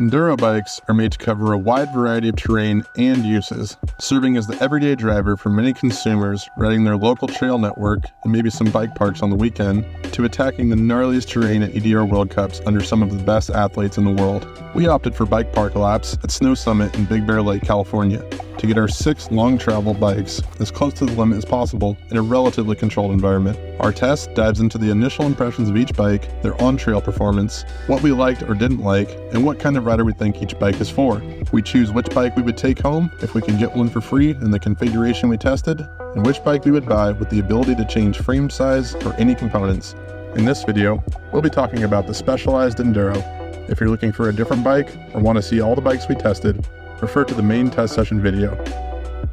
Enduro bikes are made to cover a wide variety of terrain and uses, serving as the everyday driver for many consumers riding their local trail network and maybe some bike parks on the weekend, to attacking the gnarliest terrain at EDR World Cups under some of the best athletes in the world. We opted for bike park laps at Snow Summit in Big Bear Lake, California, to get our 6 long-travel bikes as close to the limit as possible in a relatively controlled environment. Our test dives into the initial impressions of each bike, their on-trail performance, what we liked or didn't like, and what kind of rider we think each bike is for. We choose which bike we would take home if we could get one for free in the configuration we tested, and which bike we would buy with the ability to change frame size or any components. In this video, we'll be talking about the Specialized Enduro. If you're looking for a different bike or want to see all the bikes we tested, refer to the main test session video.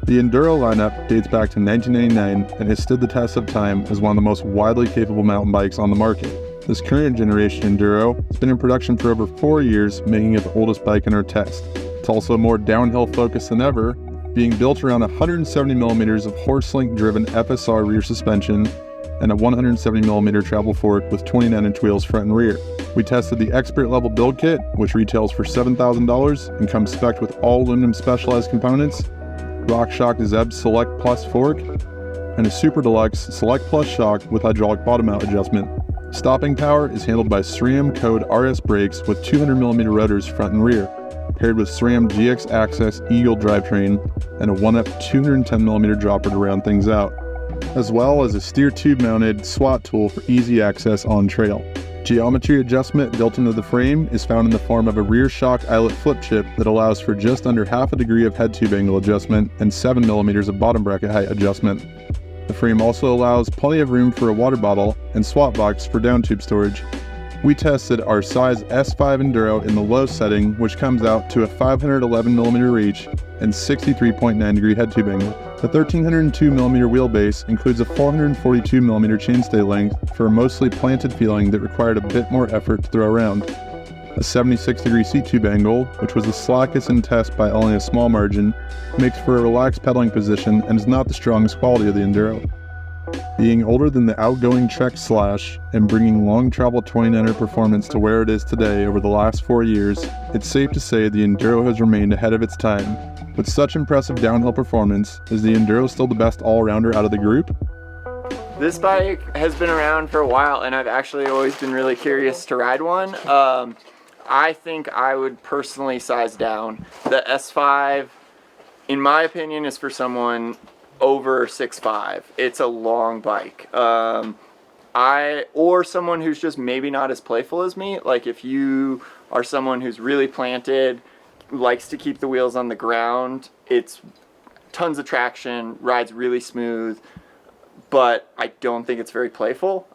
The Enduro lineup dates back to 1999 and has stood the test of time as one of the most widely capable mountain bikes on the market. This current generation Enduro has been in production for over 4 years, making it the oldest bike in our test. It's also more downhill focused than ever, being built around 170mm of horse-link driven FSR rear suspension and a 170mm travel fork with 29-inch wheels front and rear. We tested the expert level build kit, which retails for $7,000 and comes spec'd with all aluminum specialized components, RockShox Zeb Select Plus fork, and a Super Deluxe Select Plus shock with hydraulic bottom mount adjustment. Stopping power is handled by SRAM Code RS brakes with 200mm rotors front and rear, paired with SRAM GX Access Eagle drivetrain and a 1-up 210mm dropper to round things out, as well as a steer tube mounted SWAT tool for easy access on trail. Geometry adjustment built into the frame is found in the form of a rear shock eyelet flip chip that allows for just under half a degree of head tube angle adjustment and 7mm of bottom bracket height adjustment. The frame also allows plenty of room for a water bottle and swap box for down tube storage. We tested our size S5 Enduro in the low setting, which comes out to a 511mm reach and 63.9 degree head tube angle. The 1302mm wheelbase includes a 442mm chainstay length for a mostly planted feeling that required a bit more effort to throw around. A 76 degree seat tube angle, which was the slackest in test by only a small margin, makes for a relaxed pedaling position and is not the strongest quality of the Enduro. Being older than the outgoing Trek Slash and bringing long travel 29er performance to where it is today over the last 4 years, it's safe to say the Enduro has remained ahead of its time. With such impressive downhill performance, is the Enduro still the best all-rounder out of the group? This bike has been around for a while, and I've actually always been really curious to ride one. I think I would personally size down. The S5, in my opinion, is for someone over 6'5". It's a long bike. Or someone who's just maybe not as playful as me. Like if you are someone who's really planted, likes to keep the wheels on the ground, it's tons of traction, rides really smooth, but I don't think it's very playful.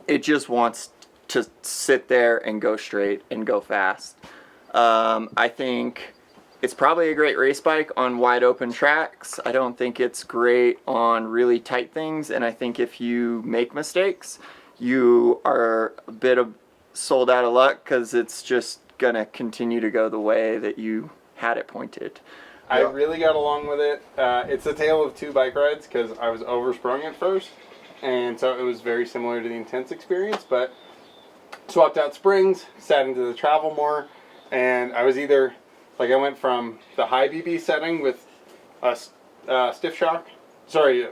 It just wants to sit there and go straight and go fast. I think it's probably a great race bike on wide open tracks. I don't think it's great on really tight things, and I think if you make mistakes, you are a bit of sold out of luck because it's just gonna continue to go the way that you had it pointed. I really got along with it. It's a tale of two bike rides because I was oversprung at first, and so it was very similar to the Intense experience, but swapped out springs, sat into the travel more, and I was either I went from the high BB setting with a stiff shock. Sorry,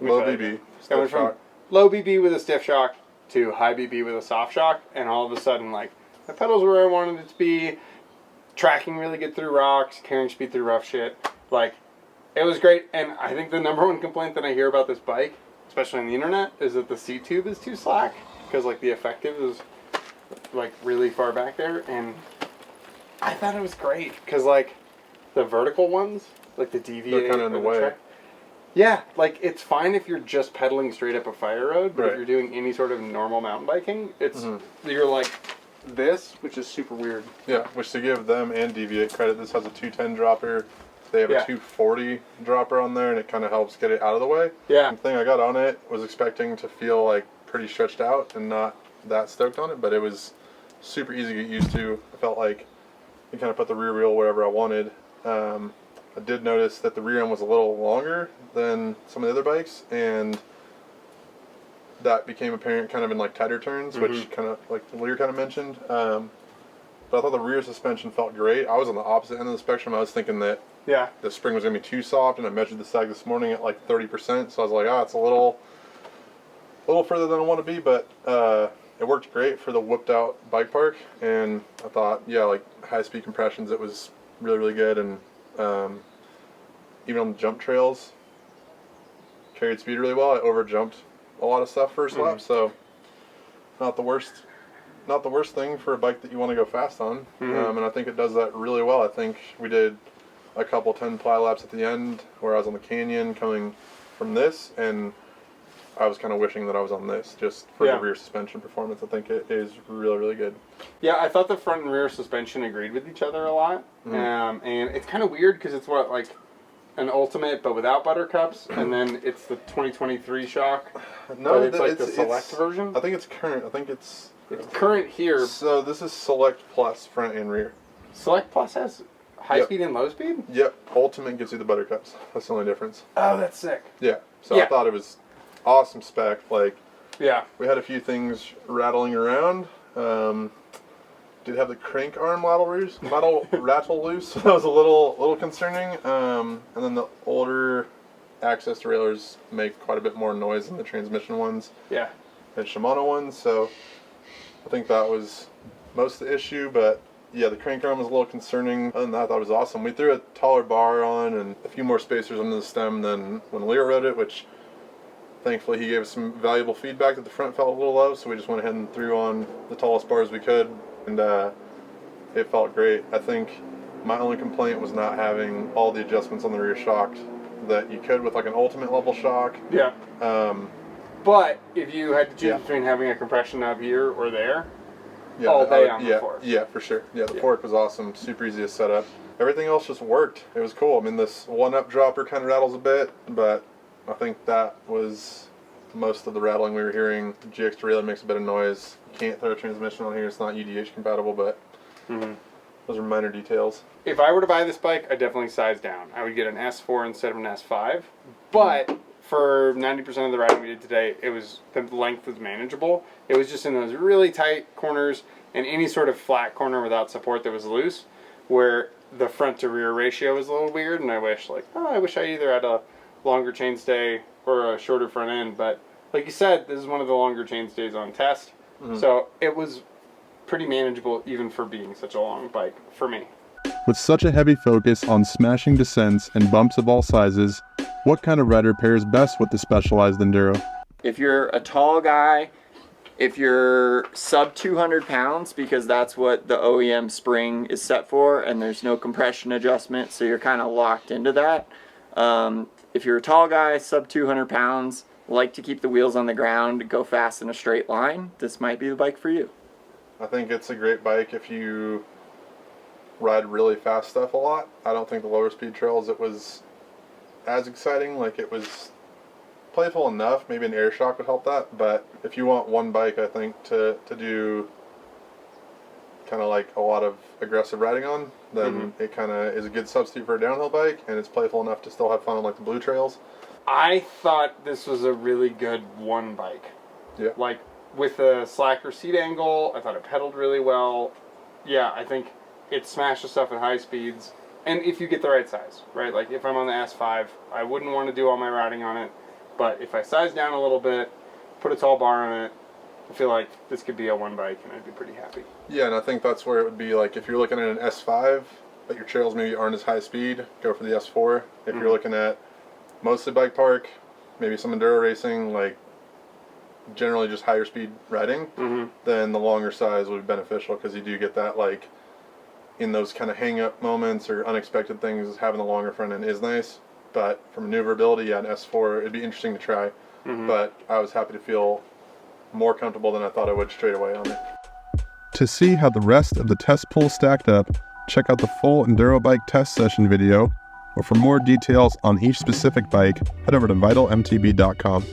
Low BB. I went from low BB with a stiff shock to high BB with a soft shock, and all of a sudden, my pedals were where I wanted it to be, tracking really good through rocks, carrying speed through rough shit. It was great, and I think the number one complaint that I hear about this bike, especially on the internet, is that the seat tube is too slack, because the effective is really far back there, and I thought it was great because the vertical ones, the DVA, they're kind of in the way. Yeah, it's fine if you're just pedaling straight up a fire road, but right. If you're doing any sort of normal mountain biking, it's you're this, which is super weird. Yeah, which to give them and Deviate credit, this has a 210 dropper. They have a 240 dropper on there, and it kind of helps get it out of the way. Yeah. The thing I got on it was expecting to feel pretty stretched out and not that stoked on it, but it was super easy to get used to. I felt like I kind of put the rear wheel wherever I wanted. I did notice that the rear end was a little longer than some of the other bikes, and that became apparent kind of in tighter turns, which kind of like Lear kind of mentioned. but I thought the rear suspension felt great. I was on the opposite end of the spectrum. I was thinking that the spring was going to be too soft, and I measured the sag this morning at like 30%, so I was like, it's a little further than I want to be, but it worked great for the whooped out bike park, and I thought, like high speed compressions, it was really, really good, and even on the jump trails, carried speed really well. I over jumped a lot of stuff first lap, so not the worst thing for a bike that you want to go fast on. And I think it does that really well. I think we did a couple 10 ply laps at the end where I was on the canyon coming from this, and I was kind of wishing that I was on this just for the rear suspension performance. I think it is really, really good. Yeah, I thought the front and rear suspension agreed with each other a lot. And it's kind of weird because it's like an Ultimate but without buttercups, and then it's the 2023 shock. No, but it's like the Select version. I think it's current. I think it's current here. So this is Select Plus front and rear. Select Plus has high speed and low speed? Yep. Ultimate gives you the buttercups. That's the only difference. Oh, that's sick. Yeah. So I thought it was awesome spec. Like, we had a few things rattling around. Did have the crank arm rattle loose. So that was a little concerning. And then the older access derailleurs make quite a bit more noise than the transmission ones. Yeah. And Shimano ones. So I think that was most of the issue. But yeah, the crank arm was a little concerning. Other than that, I thought it was awesome. We threw a taller bar on and a few more spacers under the stem than when Leo rode it, which thankfully he gave us some valuable feedback that the front felt a little low. So we just went ahead and threw on the tallest bars we could. And it felt great. I think my only complaint was not having all the adjustments on the rear shock that you could with like an Ultimate level shock. Yeah. But if you had to choose between having a compression knob here or there, all day on the fork. Yeah, for sure. Yeah, the fork was awesome. Super easy to set up. Everything else just worked. It was cool. I mean, this one-up dropper kind of rattles a bit, but I think that was most of the rattling we were hearing. The GX derailleur makes a bit of noise. You can't throw a transmission on here. It's not UDH compatible, but those are minor details. If I were to buy this bike, I'd definitely size down. I would get an S4 instead of an S5. But for 90% of the riding we did today, the length was manageable. It was just in those really tight corners and any sort of flat corner without support that was loose, where the front to rear ratio was a little weird, and I wish I either had a longer chainstay or a shorter front end. But like you said, this is one of the longer chainstays on test. So it was pretty manageable even for being such a long bike for me. With such a heavy focus on smashing descents and bumps of all sizes, what kind of rider pairs best with the Specialized Enduro? If you're a tall guy, if you're sub 200 pounds, because that's what the OEM spring is set for, and there's no compression adjustment, so you're kind of locked into that. If you're a tall guy, sub 200 pounds, like to keep the wheels on the ground, go fast in a straight line, this might be the bike for you. I think it's a great bike if you ride really fast stuff a lot. I don't think the lower speed trails it was as exciting. Like, it was playful enough. Maybe an air shock would help that, but if you want one bike, I think to do kind of like a lot of aggressive riding on, then it kind of is a good substitute for a downhill bike, and it's playful enough to still have fun on like the blue trails. I thought this was a really good one bike. Yeah. Like, with a slacker seat angle, I thought it pedaled really well. Yeah, I think it smashed the stuff at high speeds. And if you get the right size, right? Like, if I'm on the S5, I wouldn't want to do all my riding on it. But if I size down a little bit, put a tall bar on it, I feel like this could be a one bike and I'd be pretty happy. Yeah, and I think that's where it would be like if you're looking at an S5, but your trails maybe aren't as high speed, go for the S4. If you're looking at mostly bike park, maybe some enduro racing, like generally just higher speed riding, then the longer size would be beneficial because you do get that, like, in those kind of hang up moments or unexpected things, having the longer front end is nice. But for maneuverability, an S4, it'd be interesting to try. But I was happy to feel more comfortable than I thought I would straight away on it. To see how the rest of the test pool stacked up, check out the full Enduro Bike Test Session video, or for more details on each specific bike, head over to vitalmtb.com.